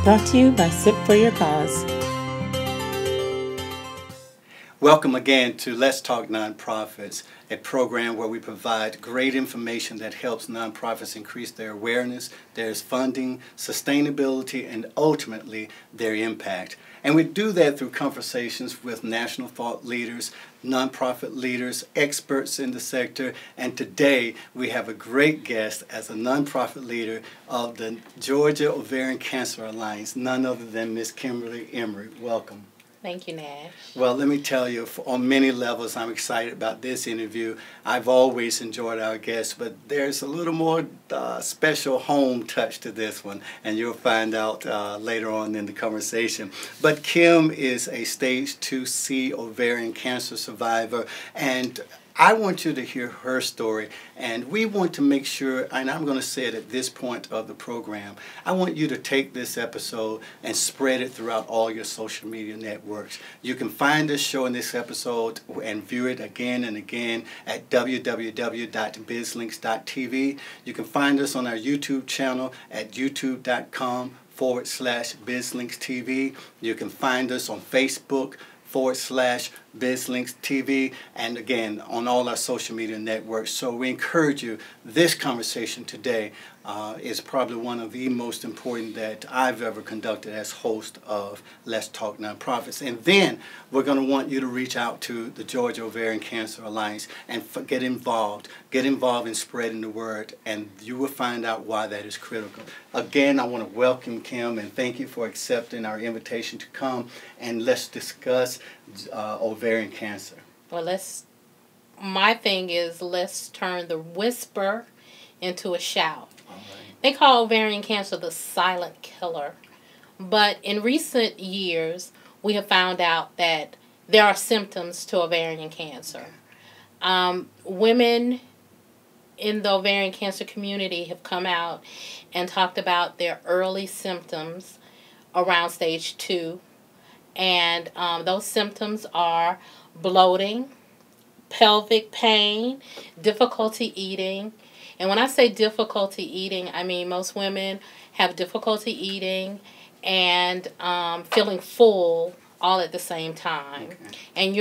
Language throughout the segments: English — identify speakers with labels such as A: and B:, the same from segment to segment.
A: Brought to you by Sip for Your Cause.
B: Welcome again to Let's Talk Nonprofits, a program where we provide great information that helps nonprofits increase their awareness, their funding, sustainability, and ultimately their impact. And we do that through conversations with national thought leaders, nonprofit leaders, experts in the sector, and today we have a great guest as a nonprofit leader of the Georgia Ovarian Cancer Alliance, none other than Miss Kimberly Emory. Welcome.
C: Thank you, Nash.
B: Well, let me tell you, on many levels, I'm excited about this interview. I've always enjoyed our guests, but there's a little more special home touch to this one, and you'll find out later on in the conversation. But Kim is a stage 2C ovarian cancer survivor, and I want you to hear her story, and we want to make sure, and I'm going to say it at this point of the program, I want you to take this episode and spread it throughout all your social media networks. You can find this show and this episode and view it again and again at www.bizlinks.tv. You can find us on our YouTube channel at youtube.com/BizLinksTV. You can find us on Facebook/BizLinksTV, and again on all our social media networks. So we encourage you, this conversation today is probably one of the most important that I've ever conducted as host of Let's Talk Nonprofits. And then we're going to want you to reach out to the Georgia Ovarian Cancer Alliance and get involved in spreading the word, and you will find out why that is critical. Again, I want to welcome Kim and thank you for accepting our invitation to come and let's discuss ovarian cancer.
C: Well, my thing is, let's turn the whisper into a shout.
B: All right.
C: They call ovarian cancer the silent killer. But in recent years, we have found out that there are symptoms to ovarian cancer. Women in the ovarian cancer community have come out and talked about their early symptoms around stage 2. And those symptoms are bloating, pelvic pain, difficulty eating. And when I say difficulty eating, I mean most women have difficulty eating and feeling full all at the same time. Okay. And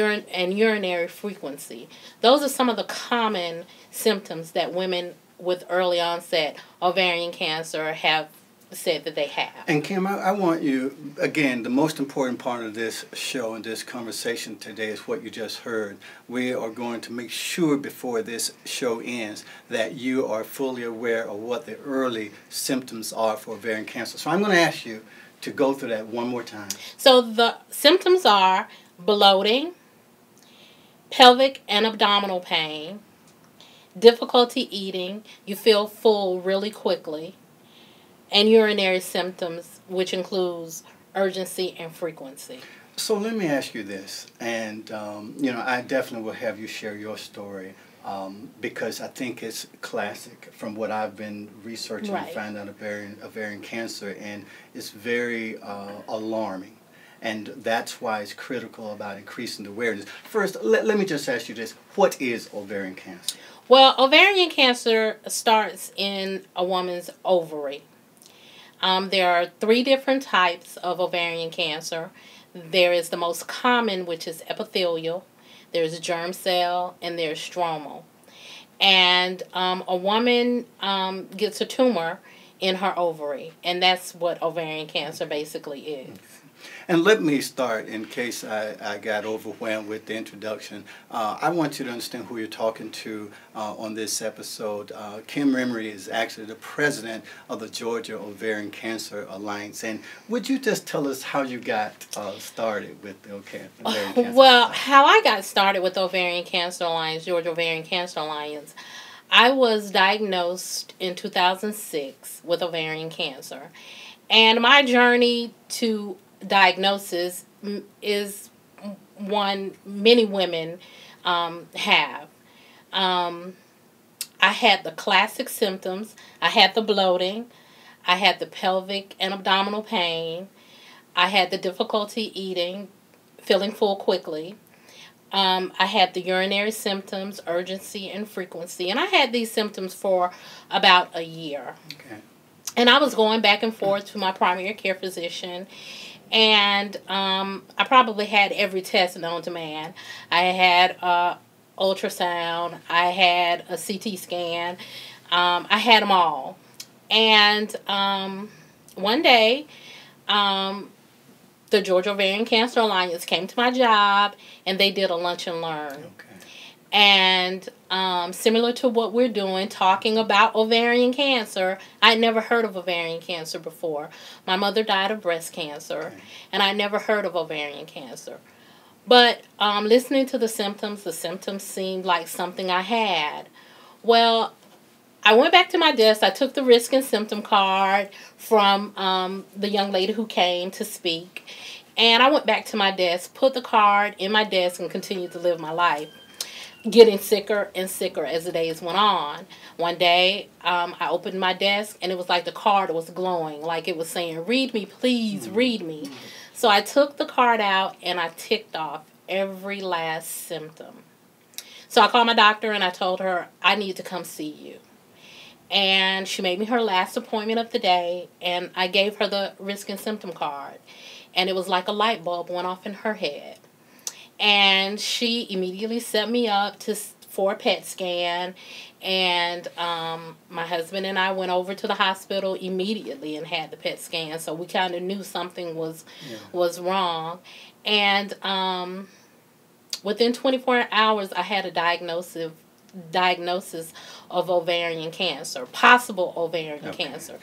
C: urinary frequency. Those are some of the common symptoms that women with early onset ovarian cancer have said that they have.
B: And Kim, I want you, again, the most important part of this show and this conversation today is what you just heard. We are going to make sure before this show ends that you are fully aware of what the early symptoms are for ovarian cancer. So I'm going to ask you to go through that one more time.
C: So the symptoms are bloating, pelvic and abdominal pain, difficulty eating, you feel full really quickly, and urinary symptoms, which includes urgency and frequency.
B: So let me ask you this, and I definitely will have you share your story because I think it's classic from what I've been researching
C: Right.
B: and find out ovarian cancer, and it's very alarming. And that's why it's critical about increasing the awareness. First, let me just ask you this. What is ovarian cancer?
C: Well, ovarian cancer starts in a woman's ovary. There are 3 different types of ovarian cancer. There is the most common, which is epithelial. There's germ cell, and there's stromal. And a woman gets a tumor in her ovary, and that's what ovarian cancer basically is.
B: And let me start, in case I got overwhelmed with the introduction. I want you to understand who you're talking to on this episode. Kim Emory is actually the president of the Georgia Ovarian Cancer Alliance. And would you just tell us how you got started with the ovarian cancer?
C: Well, how I got started with the Ovarian Cancer Alliance, Georgia Ovarian Cancer Alliance, I was diagnosed in 2006 with ovarian cancer. And my journey to diagnosis is one many women have. I had the classic symptoms. I had the bloating. I had the pelvic and abdominal pain. I had the difficulty eating, feeling full quickly. I had the urinary symptoms, urgency and frequency. And I had these symptoms for about a year.
B: Okay.
C: And I was going back and forth to my primary care physician, and I probably had every test known to man. I had ultrasound, I had a CT scan, I had them all. And one day, the Georgia Ovarian Cancer Alliance came to my job, and they did a lunch and learn.
B: Okay.
C: And similar to what we're doing, talking about ovarian cancer, I'd never heard of ovarian cancer before. My mother died of breast cancer,
B: Okay.
C: and I never heard of ovarian cancer. But listening to the symptoms seemed like something I had. Well, I went back to my desk. I took the risk and symptom card from the young lady who came to speak. And I went back to my desk, put the card in my desk, and continued to live my life, getting sicker and sicker as the days went on. One day, I opened my desk, and it was like the card was glowing, like it was saying, "Read me, please, read me." So I took the card out, and I ticked off every last symptom. So I called my doctor, and I told her, "I need to come see you." And she made me her last appointment of the day, and I gave her the risk and symptom card. And it was like a light bulb went off in her head. And she immediately set me up for a PET scan. And my husband and I went over to the hospital immediately and had the PET scan. So we kind of knew something was wrong. And within 24 hours, I had a diagnosis of ovarian cancer, possible ovarian cancer.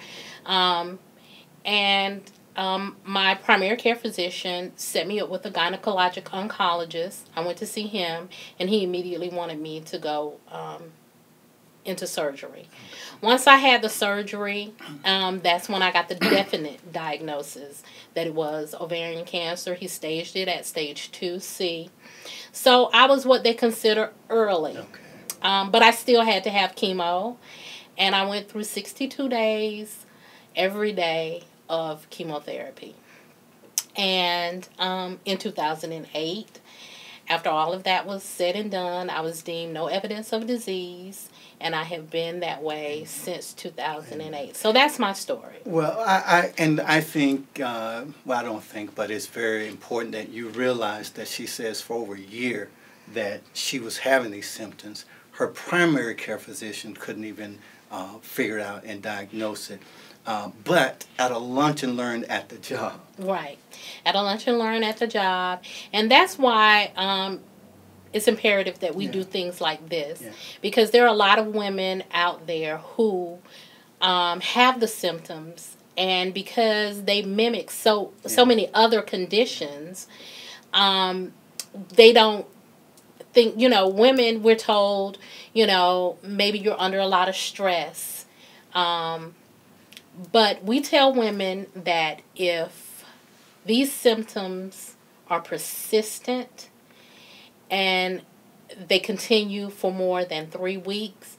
C: My primary care physician set me up with a gynecologic oncologist. I went to see him, and he immediately wanted me to go into surgery. Once I had the surgery, that's when I got the definite diagnosis that it was ovarian cancer. He staged it at stage 2C. So I was what they consider early.
B: Okay.
C: But I still had to have chemo, and I went through 62 days every day of chemotherapy. And in 2008, after all of that was said and done, I was deemed no evidence of disease, and I have been that way since 2008. So that's my story.
B: Well, I think, I don't think, but it's very important that you realize that she says for over a year that she was having these symptoms. Her primary care physician couldn't even figure it out and diagnose it. But at a lunch and learn at the job.
C: Right. At a lunch and learn at the job. And that's why it's imperative that we do things like this. Yeah. Because there are a lot of women out there who have the symptoms, and because they mimic so many other conditions, they don't think, women, we're told, maybe you're under a lot of stress. But we tell women that if these symptoms are persistent and they continue for more than 3 weeks,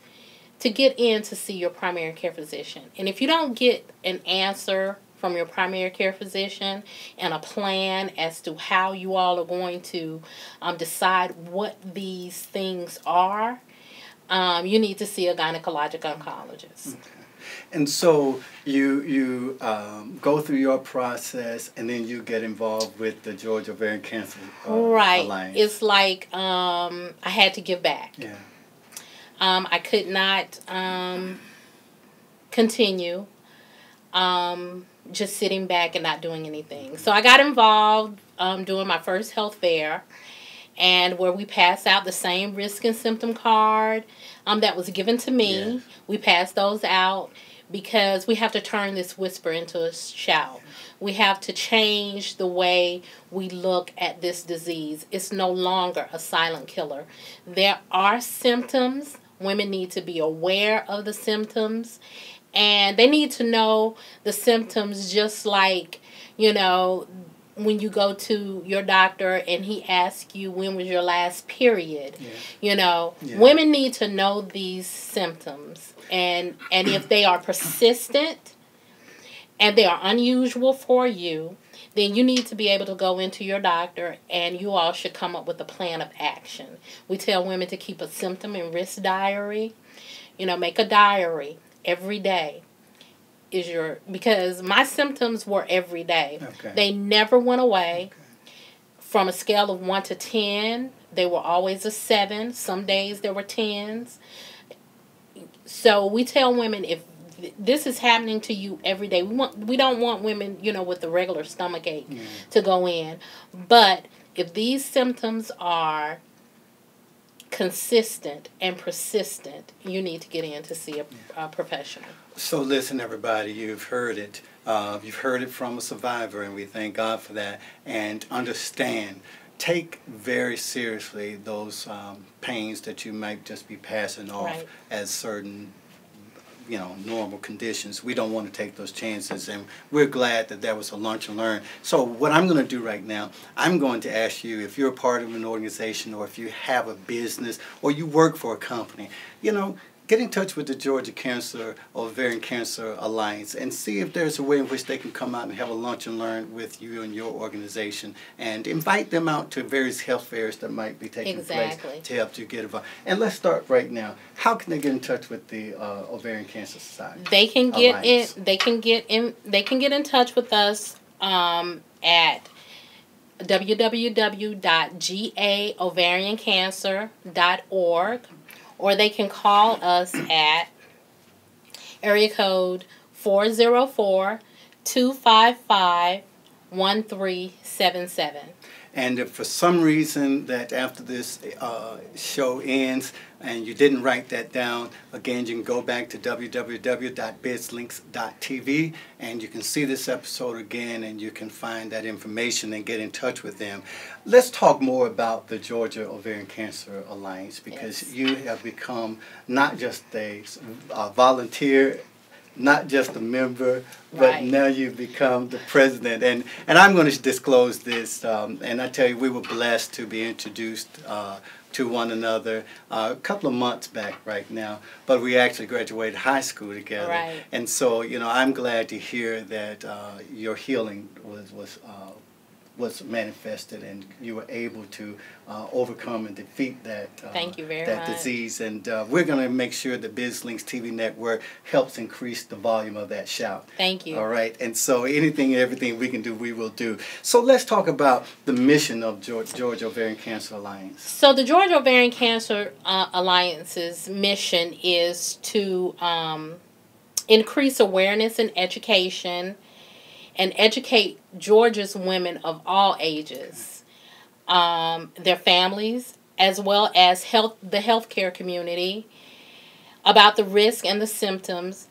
C: to get in to see your primary care physician. And if you don't get an answer from your primary care physician and a plan as to how you all are going to decide what these things are, you need to see a gynecologic oncologist.
B: Okay. And so you go through your process, and then you get involved with the Georgia Ovarian Cancer Alliance.
C: It's like I had to give back.
B: Yeah.
C: I could not continue just sitting back and not doing anything. So I got involved doing my first health fair, and where we passed out the same risk and symptom card that was given to me. Yeah. We passed those out because we have to turn this whisper into a shout. We have to change the way we look at this disease. It's no longer a silent killer. There are symptoms. Women need to be aware of the symptoms, and they need to know the symptoms just like, when you go to your doctor and he asks you when was your last period. Yeah. Women need to know these symptoms, and if they are persistent and they are unusual for you, then you need to be able to go into your doctor, and you all should come up with a plan of action. We tell women to keep a symptom and risk diary. Make a diary every day. is your, because my symptoms were every day.
B: Okay.
C: They never went away.
B: Okay.
C: From a scale of 1 to 10, they were always a 7. Some days there were 10s. So we tell women, if this is happening to you every day, we don't want women, with the regular stomach ache to go in. But if these symptoms are consistent and persistent, you need to get in to see a professional.
B: So listen, everybody, you've heard it. You've heard it from a survivor, and we thank God for that. And understand, take very seriously those pains that you might just be passing off as certain, normal conditions. We don't want to take those chances, and we're glad that there was a lunch and learn. So what I'm going to do right now, I'm going to ask you, if you're a part of an organization, or if you have a business, or you work for a company, get in touch with the Georgia Ovarian Cancer Alliance and see if there's a way in which they can come out and have a lunch and learn with you and your organization, and invite them out to various health fairs that might be taking place to help you get involved. And let's start right now. How can they get in touch with the Ovarian Cancer Society?
C: They can get in. They can get in. They can get in touch with us at www.gaovariancancer.org. Or they can call us at area code 404-255-1377.
B: And if for some reason that after this show ends and you didn't write that down, again, you can go back to www.events.TV and you can see this episode again, and you can find that information and get in touch with them. Let's talk more about the Georgia Ovarian Cancer Alliance, because you have become not just a volunteer, not just a member, but now you've become the president. And I'm going to disclose this, and I tell you, we were blessed to be introduced to one another a couple of months back right now, but we actually graduated high school together.
C: Right.
B: And so, I'm glad to hear that your healing was manifested, and you were able to overcome and defeat that
C: Thank you very
B: that
C: much.
B: disease. And we're going to make sure the BizLinks TV network helps increase the volume of that shout.
C: Thank you.
B: All right. And so anything and everything we can do, we will do. So let's talk about the mission of Georgia Ovarian Cancer Alliance.
C: So the Georgia Ovarian Cancer Alliance's mission is to increase awareness and education, and educate Georgia's women of all ages, their families, as well as the healthcare community, about the risk and the symptoms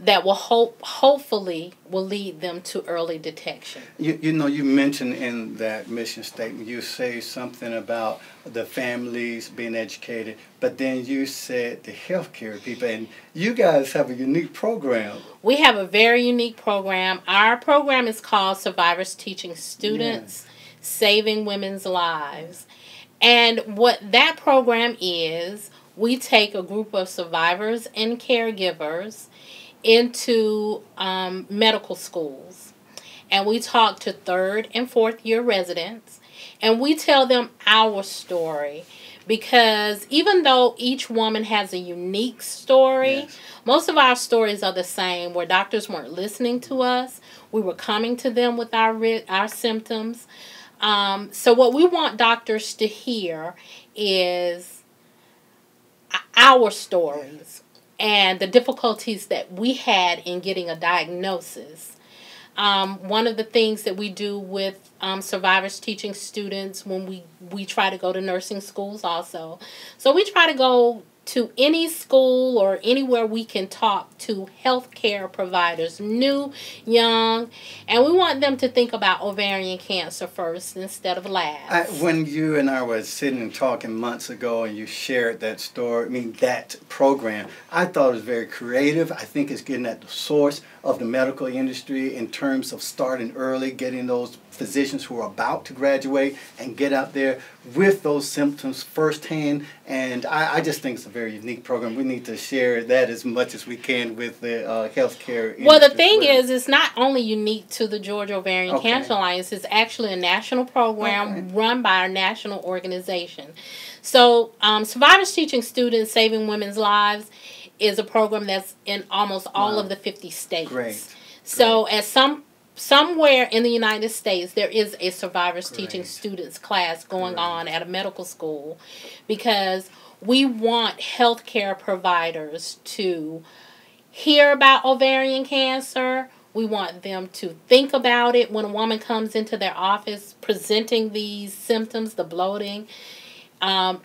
C: that will hopefully will lead them to early detection.
B: You mentioned in that mission statement, you say something about the families being educated, but then you said the healthcare people, and you guys have a unique program.
C: We have a very unique program. Our program is called Survivors Teaching Students, Saving Women's Lives. And what that program is, we take a group of survivors and caregivers into medical schools, and we talk to 3rd and 4th year residents, and we tell them our story, because even though each woman has a unique story, most of our stories are the same, where doctors weren't listening to us. We were coming to them with our symptoms. So what we want doctors to hear is our stories and the difficulties that we had in getting a diagnosis. One of the things that we do with survivors teaching students when we try to go to nursing schools also. So we try to go to any school or anywhere we can talk to healthcare providers, new, young, and we want them to think about ovarian cancer first instead of last.
B: When you and I were sitting and talking months ago and you shared that story, that program, I thought it was very creative. I think it's getting at the source of the medical industry in terms of starting early, getting those physicians who are about to graduate and get out there with those symptoms firsthand. And I just think it's a very unique program. We need to share that as much as we can with the healthcare industry.
C: Well, the thing is, it's not only unique to the Georgia Ovarian Cancer Alliance. It's actually a national program run by our national organization. So, Survivors Teaching Students, Saving Women's Lives is a program that's in almost all of the 50 states.
B: Great.
C: So at somewhere in the United States, there is a survivors teaching students class going on at a medical school, because we want healthcare providers to hear about ovarian cancer. We want them to think about it when a woman comes into their office presenting these symptoms, the bloating, and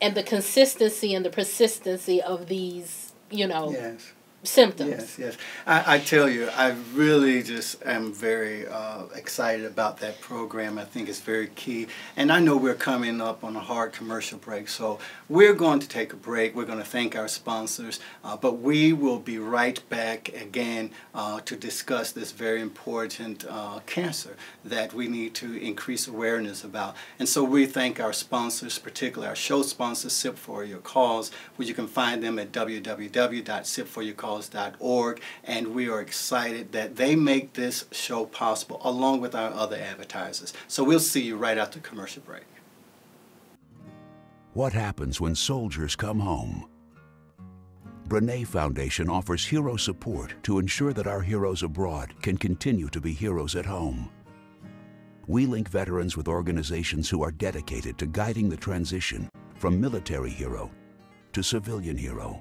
C: the consistency and the persistency of these,
B: Yes.
C: symptoms.
B: Yes, yes. I tell you, I really just am very excited about that program. I think it's very key. And I know we're coming up on a hard commercial break, so we're going to take a break. We're going to thank our sponsors, but we will be right back again to discuss this very important cancer that we need to increase awareness about. And so we thank our sponsors, particularly our show sponsors, Sip for Your Cause, where you can find them at www.sipforyourcause.org, and we are excited that they make this show possible along with our other advertisers. So we'll see you right after commercial break.
D: What happens when soldiers come home? Brene Foundation offers hero support to ensure that our heroes abroad can continue to be heroes at home. We link veterans with organizations who are dedicated to guiding the transition from military hero to civilian hero.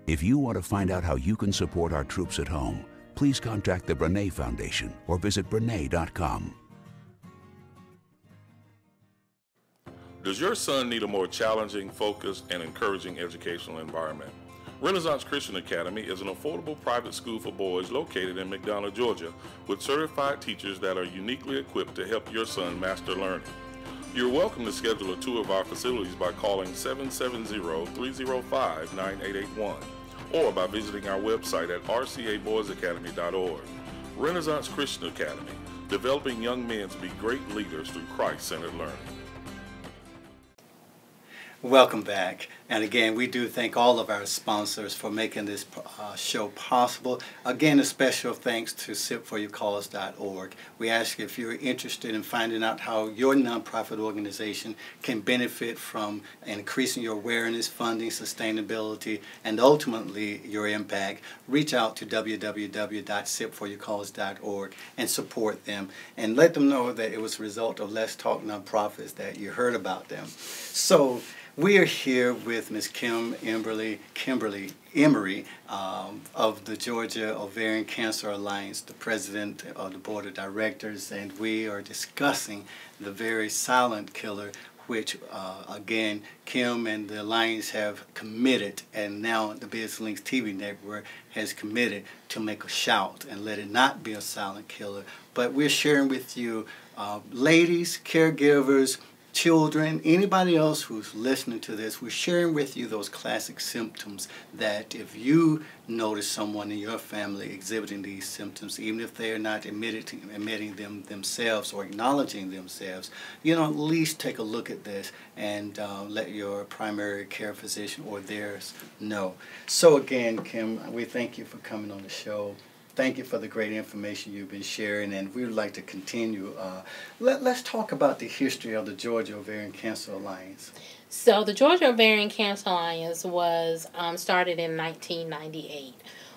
D: If you want to find out how you can support our troops at home, please contact the Brene Foundation or visit Brene.com.
E: Does your son need a more challenging, focused, and encouraging educational environment? Renaissance Christian Academy is an affordable private school for boys located in McDonough, Georgia, with certified teachers that are uniquely equipped to help your son master learning. You're welcome to schedule a tour of our facilities by calling 770-305-9881 or by visiting our website at rcaboysacademy.org. Renaissance Christian Academy, developing young men to be great leaders through Christ-centered learning.
B: Welcome back. And again, we do thank all of our sponsors for making this show possible. Again, a special thanks to sipforyourcause.org. We ask if you're interested in finding out how your nonprofit organization can benefit from increasing your awareness, funding, sustainability, and ultimately your impact, reach out to www.sipforyourcause.org and support them. And let them know that it was a result of Let's Talk Nonprofits that you heard about them. So, we are here with Ms. Kimberly Emory of the Georgia Ovarian Cancer Alliance, the president of the board of directors, and we are discussing the very silent killer, which again, Kim and the Alliance have committed, and now the BizLinks TV network has committed to make a shout and let it not be a silent killer. But we're sharing with you, ladies, caregivers, children, anybody else who's listening to this, we're sharing with you those classic symptoms that if you notice someone in your family exhibiting these symptoms, even if they're not admitting them themselves or acknowledging themselves, at least take a look at this and let your primary care physician or theirs know. So again, Kim, we thank you for coming on the show. Thank you for the great information you've been sharing, and we would like to continue. Let's talk about the history of the Georgia Ovarian Cancer Alliance.
C: So the Georgia Ovarian Cancer Alliance was started in 1998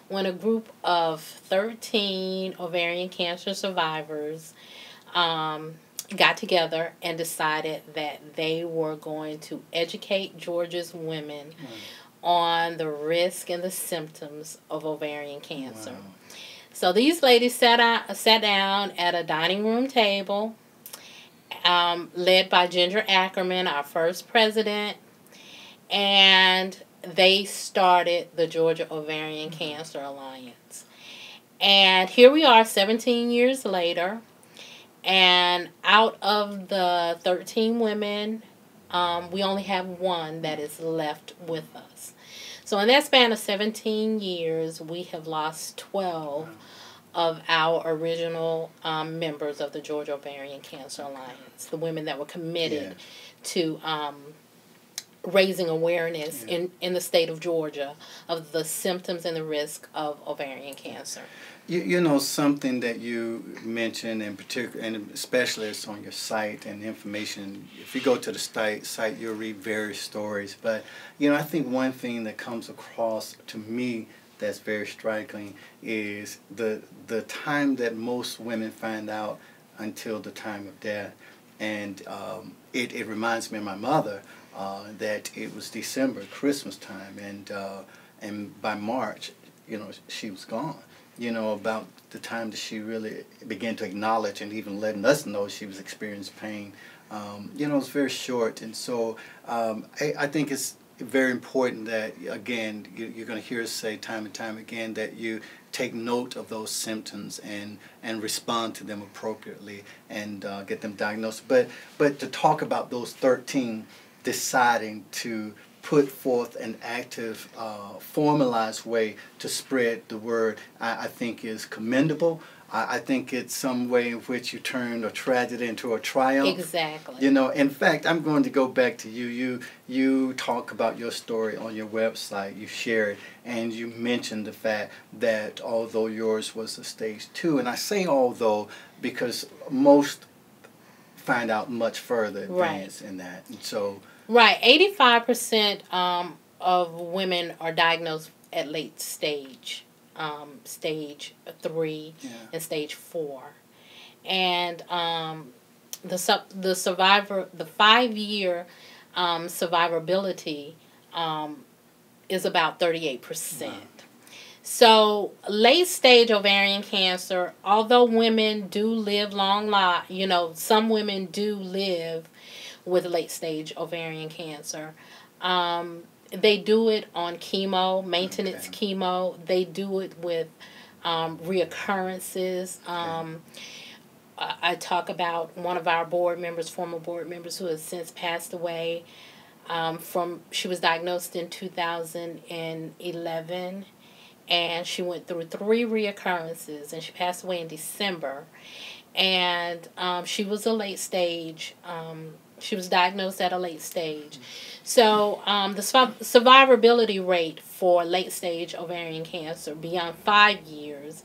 C: when a group of 13 ovarian cancer survivors got together and decided that they were going to educate Georgia's women on the risk and the symptoms of ovarian cancer. Wow. So these ladies sat down at a dining room table, led by Ginger Ackerman, our first president, and they started the Georgia Ovarian Cancer Alliance. And here we are 17 years later, and out of the 13 women, we only have one that is left with us. So in that span of 17 years, we have lost 12 of our original members of the Georgia Ovarian Cancer Alliance, the women that were committed to raising awareness in the state of Georgia of the symptoms and the risk of ovarian cancer.
B: You know, something that you mentioned in particular, and especially it's on your site and information, if you go to the site, you'll read various stories. But, you know, I think one thing that comes across to me that's very striking is the time that most women find out until the time of death. And it reminds me of my mother that it was December, Christmas time, and by March, you know, she was gone. You know, about the time that she really began to acknowledge and even letting us know she was experiencing pain. You know, it's very short. And so I think it's very important that, again, you're going to hear us say time and time again that you take note of those symptoms and respond to them appropriately and get them diagnosed. But to talk about those 13 deciding to put forth an active, formalized way to spread the word, I think is commendable. I think it's some way in which you turned a tragedy into a triumph.
C: Exactly.
B: You know, in fact, I'm going to go back to you. You talk about your story on your website. You share it, and you mentioned the fact that although yours was a stage 2, and I say although because most find out much further advanced in that, and so.
C: Right, 85% of women are diagnosed at late stage. Stage 3 and stage 4, and the 5-year survivability is about 38%. Wow. So late stage ovarian cancer, although women do live long lives, you know, some women do live with late stage ovarian cancer. They do it on chemo, maintenance chemo. They do it with reoccurrences. I talk about one of our board members, former board members, who has since passed away. She was diagnosed in 2011, and she went through 3 reoccurrences, and she passed away in December. And she was a late stage. She was diagnosed at a late stage. So the survivability rate for late-stage ovarian cancer beyond 5 years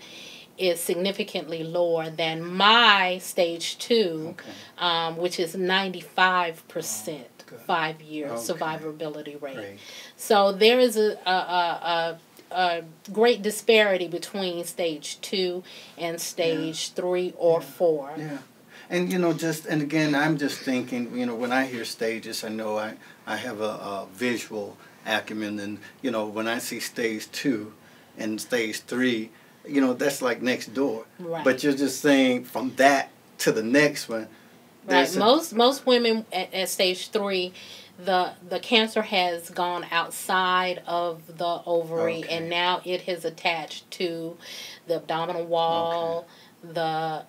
C: is significantly lower than my stage 2, which is 95% 5-year survivability rate. Great. So there is a great disparity between stage 2 and stage 3 or 4.
B: Yeah. And, you know, and again, I'm just thinking, you know, when I hear stages, I know I have a visual acumen. And, you know, when I see stage 2 and stage 3, you know, that's like next door.
C: Right.
B: But you're just saying from that to the next one.
C: Right. Most women at stage 3, the cancer has gone outside of the ovary, and now it has attached to the abdominal wall, the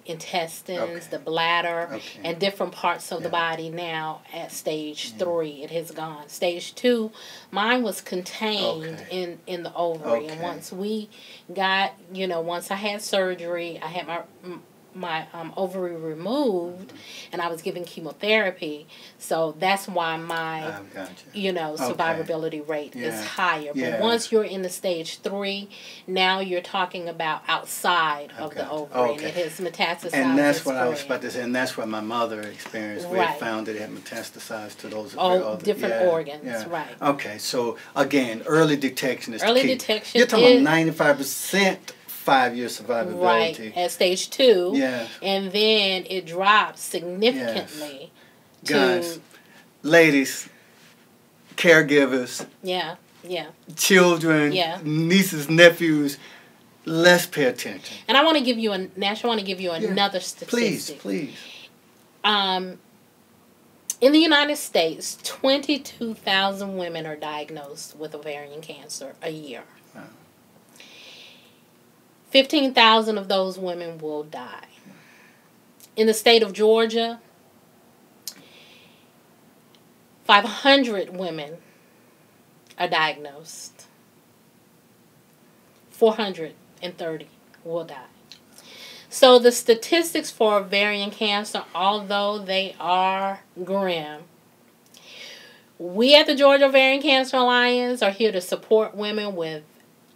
C: intestines, the bladder, and different parts of the body. Now at stage 3, it has gone. Stage 2, mine was contained in the ovary, and once we got, you know, once I had surgery, I had my ovary removed, and I was given chemotherapy. So that's why my, you know, survivability rate is higher. But once you're in the stage 3, now you're talking about outside of the ovary, and it has metastasized.
B: And that's what I was about to say, and that's what my mother experienced. We had found that it had metastasized to those other
C: different organs, right.
B: Okay, so again, early detection is the key.
C: Early detection.
B: You're talking about 95%. 5-year survivability.
C: Right, at stage 2. Yeah. And then it drops significantly.
B: Guys, ladies, caregivers. Children. Nieces, nephews. Let's pay attention.
C: And I want to give you another statistic.
B: Please.
C: In the United States, 22,000 women are diagnosed with ovarian cancer a year. Wow. 15,000 of those women will die. In the state of Georgia, 500 women are diagnosed. 430 will die. So the statistics for ovarian cancer, although they are grim, we at the Georgia Ovarian Cancer Alliance are here to support women with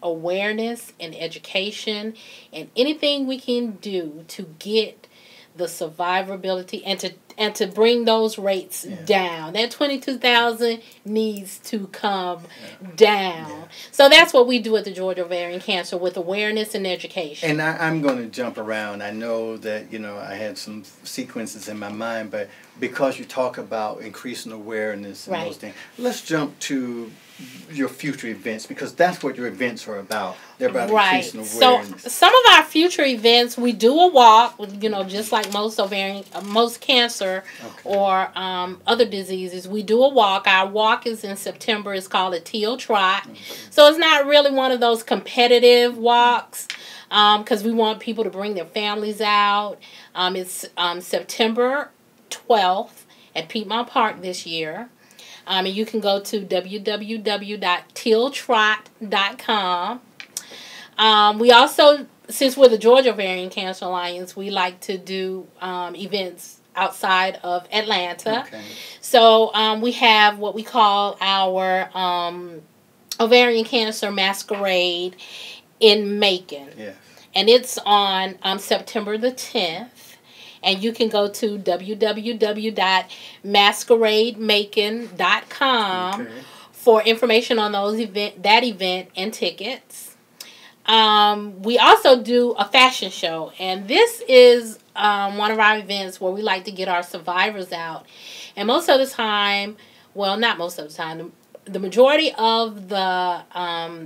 C: awareness and education and anything we can do to get the survivability and to bring those rates down. That 22,000 needs to come down. Yeah. So that's what we do at the Georgia Ovarian Cancer with awareness and education.
B: And I'm going to jump around. I know that, I had some sequences in my mind, but because you talk about increasing awareness and those things, let's jump to your future events, because that's what your events are about. They're about increasing awareness.
C: So some of our future events, we do a walk, just like most cancer or other diseases. We do a walk. Our walk is in September. It's called a Teal Trot. So it's not really one of those competitive walks, because we want people to bring their families out. It's September 12th at Piedmont Park this year. And you can go to www.tealtrot.com. We also, since we're the Georgia Ovarian Cancer Alliance, we like to do events outside of Atlanta. Okay. So we have what we call our Ovarian Cancer Masquerade in Macon. Yes. And it's on September the 10th. And you can go to www.masquerademacon.com for information on that event and tickets. We also do a fashion show, and this is one of our events where we like to get our survivors out. And most of the time, well, not most of the time, the majority of the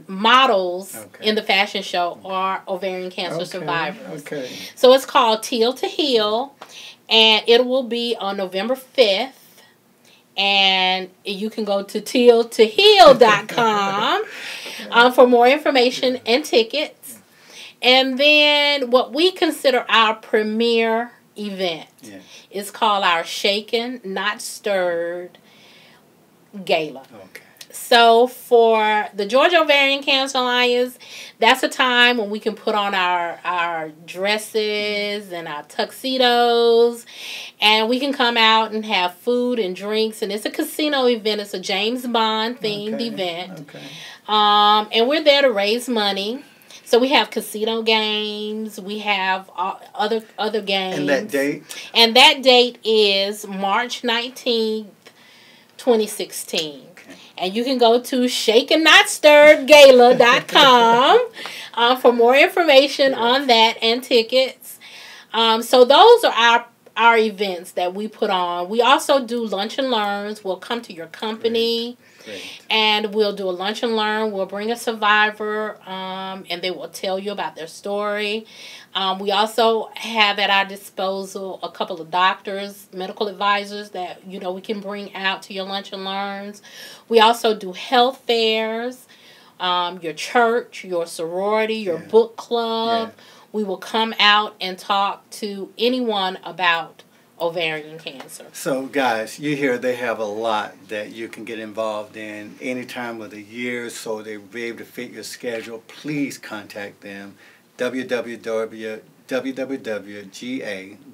C: models in the fashion show are ovarian cancer survivors. Okay. So it's called Teal to Heal, and it will be on November 5th. And you can go to tealtoheal.com for more information and tickets. And then what we consider our premier event is called our Shaken, Not Stirred Gala. Okay. So for the Georgia Ovarian Cancer Alliance, that's a time when we can put on our dresses and our tuxedos, and we can come out and have food and drinks. And it's a casino event. It's a James Bond themed event. Okay. And we're there to raise money. So we have casino games. We have other games.
B: And that date?
C: And that date is March 19th, 2016. And you can go to shakennotstirredgala.com for more information on that and tickets. So those are our events that we put on. We also do lunch and learns. We'll come to your company. Great. And we'll do a lunch and learn. We'll bring a survivor, and they will tell you about their story. We also have at our disposal a couple of doctors, medical advisors that we can bring out to your lunch and learns. We also do health fairs, your church, your sorority, your book club. Yeah. We will come out and talk to anyone about ovarian cancer.
B: So guys, you hear they have a lot that you can get involved in any time of the year, so they'll be able to fit your schedule. Please contact them. www.GA,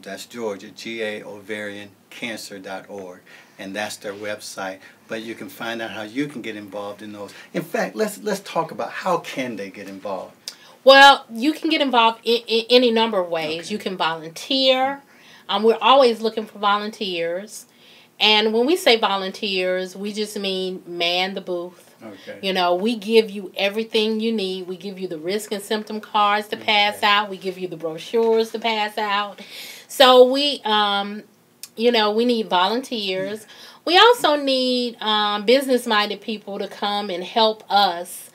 B: that's Georgia, GAOvarianCancer.org, and that's their website. But you can find out how you can get involved in those. In fact, let's talk about how can they get involved.
C: Well, you can get involved in any number of ways. Okay. You can volunteer. We're always looking for volunteers. And when we say volunteers, we just mean man the booth. Okay. We give you everything you need. We give you the risk and symptom cards to pass out. We give you the brochures to pass out. So we need volunteers. We also need business-minded people to come and help us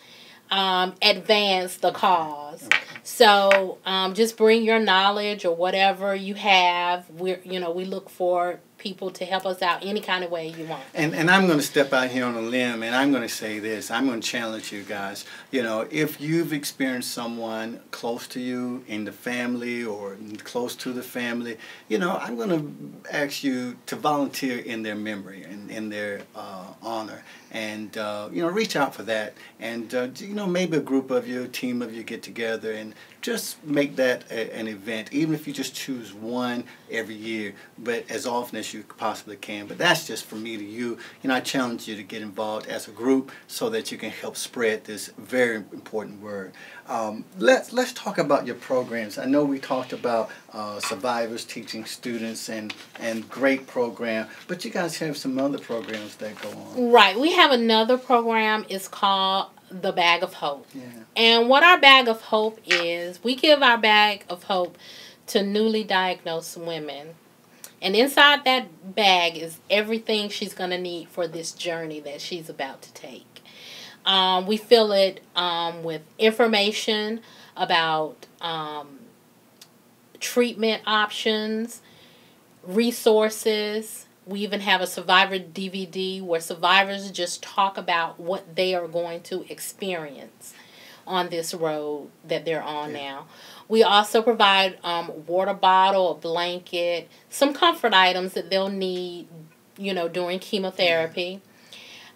C: advance the cause. Okay. So just bring your knowledge or whatever you have. We look for people to help us out any kind of way you want.
B: And I'm going to step out here on a limb, and I'm going to say this. I'm going to challenge you guys. If you've experienced someone close to you in the family or close to the family, I'm going to ask you to volunteer in their memory and in their honor. And, reach out for that. And, maybe a group of you, a team of you get together and just make that an event, even if you just choose one every year, but as often as best you possibly can. But that's just from me to you. You know, I challenge you to get involved as a group so that you can help spread this very important word. Let's talk about your programs. I know we talked about survivors teaching students and great program, but you guys have some other programs that go on.
C: Right. We have another program. It's called the Bag of Hope.
B: Yeah.
C: And what our Bag of Hope is, we give our Bag of Hope to newly diagnosed women. And inside that bag is everything she's going to need for this journey that she's about to take. We fill it with information about treatment options, resources. We even have a survivor DVD where survivors just talk about what they are going to experience on this road that they're on now. We also provide water bottle, a blanket, some comfort items that they'll need, you know, during chemotherapy.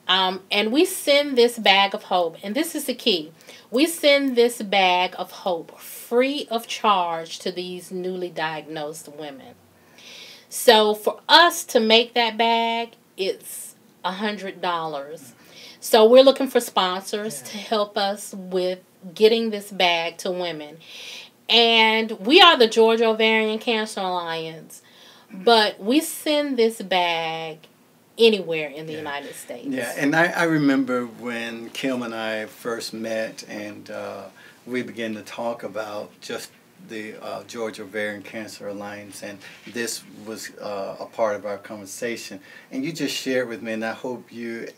C: And we send this bag of hope, and this is the key. We send this bag of hope free of charge to these newly diagnosed women. So for us to make that bag, it's $100. So we're looking for sponsors to help us with getting this bag to women. And we are the Georgia Ovarian Cancer Alliance, but we send this bag anywhere in the United States.
B: Yeah, and I remember when Kim and I first met and we began to talk about just the Georgia Ovarian Cancer Alliance, and this was a part of our conversation. And you just shared with me, and I hope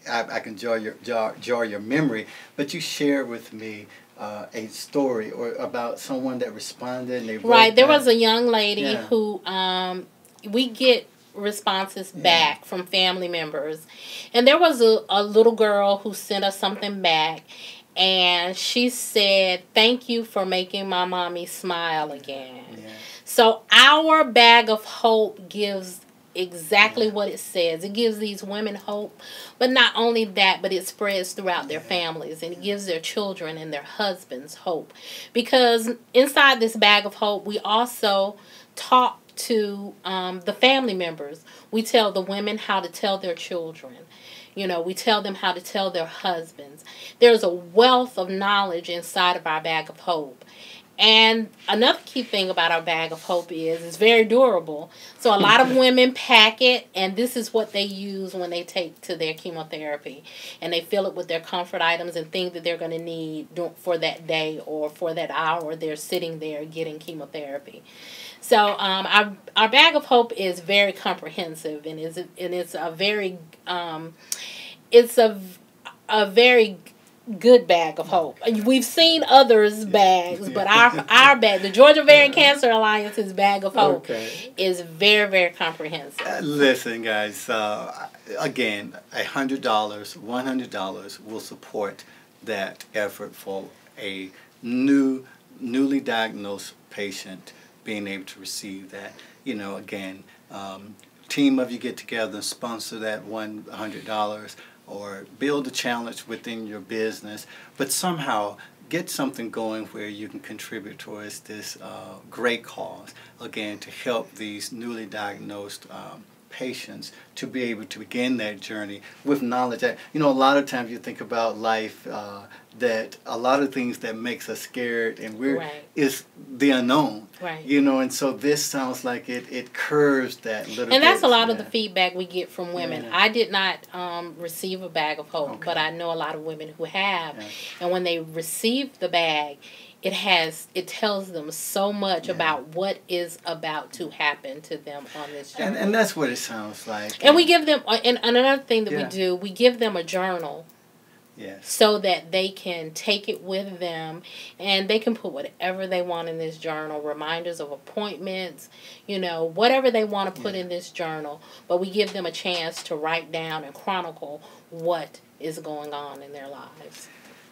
B: I can jar your memory, but you shared with me a story or about someone that responded. And they
C: right, there was a young lady who we get responses back from family members, and there was a little girl who sent us something back, and she said, "Thank you for making my mommy smile again." Yeah. So our bag of hope gives exactly what it says. It gives these women hope, but not only that, but it spreads throughout their families, and it gives their children and their husbands hope. Because inside this bag of hope, we also talk to the family members. We tell the women how to tell their children. You know, we tell them how to tell their husbands. There's a wealth of knowledge inside of our bag of hope. And another key thing about our bag of hope is it's very durable. So a lot of women pack it, and this is what they use when they take to their chemotherapy. And they fill it with their comfort items and things that they're going to need for that day or for that hour they're sitting there getting chemotherapy. So our bag of hope is very comprehensive, and it's a very good bag of hope. We've seen others' bags, but our bag, the Georgia Ovarian Cancer Alliance's bag of hope, is very, very comprehensive.
B: Listen, guys, again, $100, $100 will support that effort for a newly diagnosed patient being able to receive that. You know, again, team of you get together and sponsor that $100 or build a challenge within your business, but somehow get something going where you can contribute towards this great cause, again, to help these newly diagnosed patients to be able to begin that journey with knowledge. That, you know, a lot of times you think about life, that a lot of things that makes us scared and is the unknown.
C: Right.
B: You know, and so this sounds like it curves that little bit.
C: And that's a lot of the feedback we get from women. Yeah. I did not receive a bag of hope, but I know a lot of women who have. Yeah. And when they receive the bag, it tells them so much about what is about to happen to them on this journey.
B: And that's what it sounds like.
C: And we give them, and another thing that we do, we give them a journal.
B: Yes.
C: So that they can take it with them, and they can put whatever they want in this journal, reminders of appointments, you know, whatever they want to put in this journal. But we give them a chance to write down and chronicle what is going on in their lives.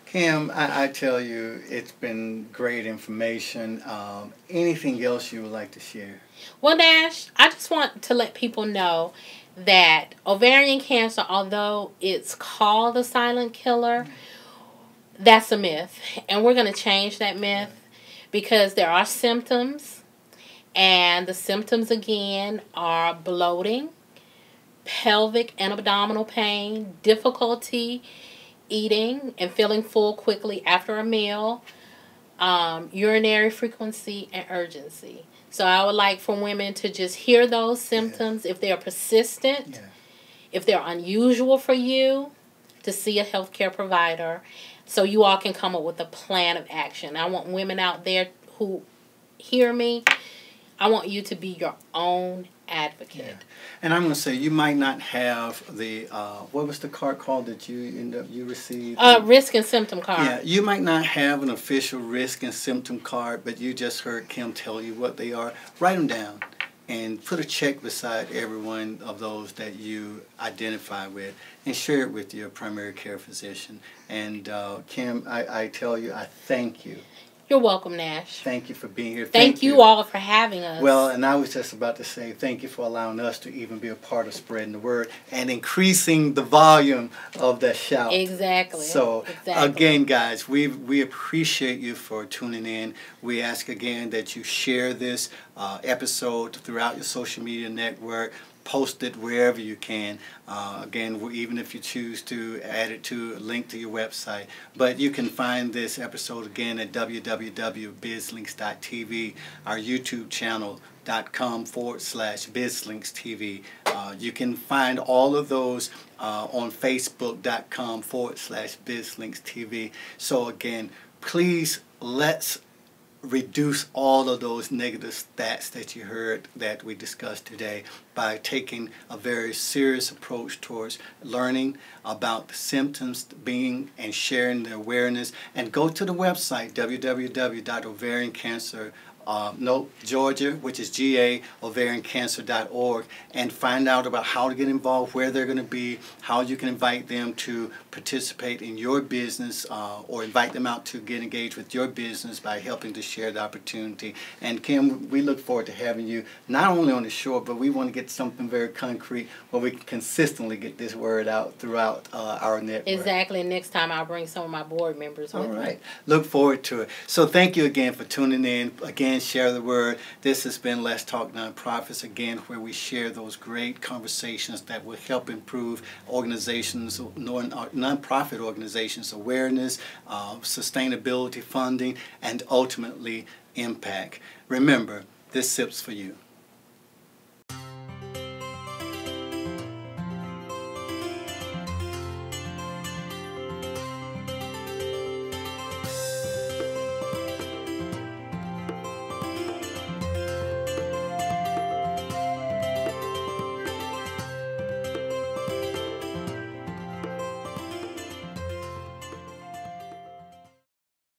B: Kim, I tell you, it's been great information. Anything else you would like to share?
C: Well, Nash, I just want to let people know that ovarian cancer, although it's called the silent killer, that's a myth. And we're going to change that myth because there are symptoms. And the symptoms, again, are bloating, pelvic and abdominal pain, difficulty eating and feeling full quickly after a meal, urinary frequency, and urgency. So I would like for women to just hear those symptoms. If they're persistent, if they're unusual for you, to see a healthcare provider so you all can come up with a plan of action. I want women out there who hear me, I want you to be your own advocate.
B: Yeah. And I'm going to say, you might not have the, what was the card called that you received?
C: Risk and symptom card.
B: Yeah, you might not have an official risk and symptom card, but you just heard Kim tell you what they are. Write them down and put a check beside every one of those that you identify with and share it with your primary care physician. And Kim, I tell you, I thank you.
C: You're welcome, Nash.
B: Thank you for being here.
C: Thank you all for having us.
B: Well, and I was just about to say thank you for allowing us to even be a part of spreading the word and increasing the volume of that shout.
C: Exactly.
B: So, again, guys, we appreciate you for tuning in. We ask again that you share this episode throughout your social media network. Post it wherever you can. Again, even if you choose to add it to a link to your website. But you can find this episode again at www.bizlinks.tv, our YouTube channel, .com/BizLinksTV. You can find all of those on Facebook.com/BizLinksTV. So again, please let's reduce all of those negative stats that you heard that we discussed today by taking a very serious approach towards learning about the symptoms, being and sharing the awareness. And go to the website www.ovariancancer Georgia, which is GA-ovariancancer.org, and find out about how to get involved, where they're going to be, how you can invite them to participate in your business or invite them out to get engaged with your business by helping to share the opportunity. And Kim, we look forward to having you not only on the show, but we want to get something very concrete where we can consistently get this word out throughout our network.
C: Exactly. Next time I'll bring some of my board members with me.
B: All right. Look forward to it. So thank you again for tuning in. Again, share the word. This has been Let's Talk Nonprofits, again, where we share those great conversations that will help improve organizations, nonprofit organizations' awareness, sustainability funding, and ultimately impact. Remember, this sip's for you.